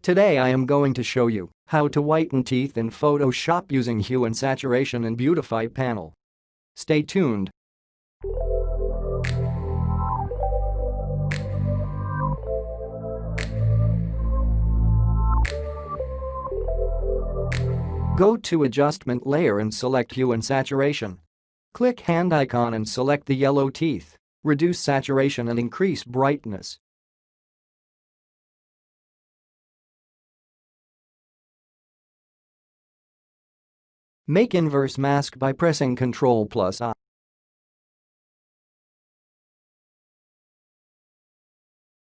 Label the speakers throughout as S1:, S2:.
S1: Today I am going to show you how to whiten teeth in Photoshop using Hue and Saturation and Beautify Panel. Stay tuned. Go to Adjustment layer and select Hue and Saturation. Click hand icon and select the yellow teeth. Reduce saturation and increase brightness. Make inverse mask by pressing Ctrl+I.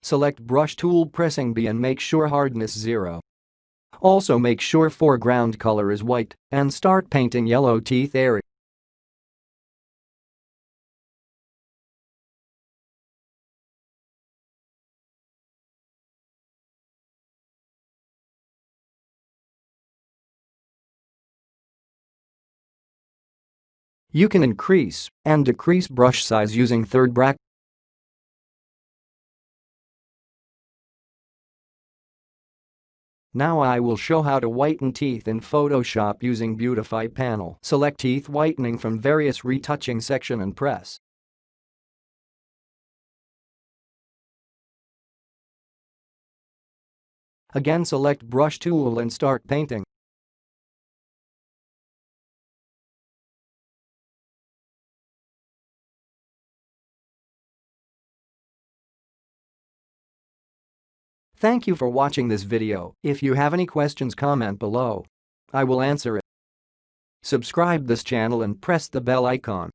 S1: Select brush tool pressing B and make sure hardness 0. Also make sure foreground color is white and start painting yellow teeth area. You can increase and decrease brush size using third bracket. Now I will show how to whiten teeth in Photoshop using Beautify Panel. Select teeth whitening from various retouching section and press. Again select brush tool and start painting. Thank you for watching this video. If you have any questions, comment below. I will answer it. Subscribe this channel and press the bell icon.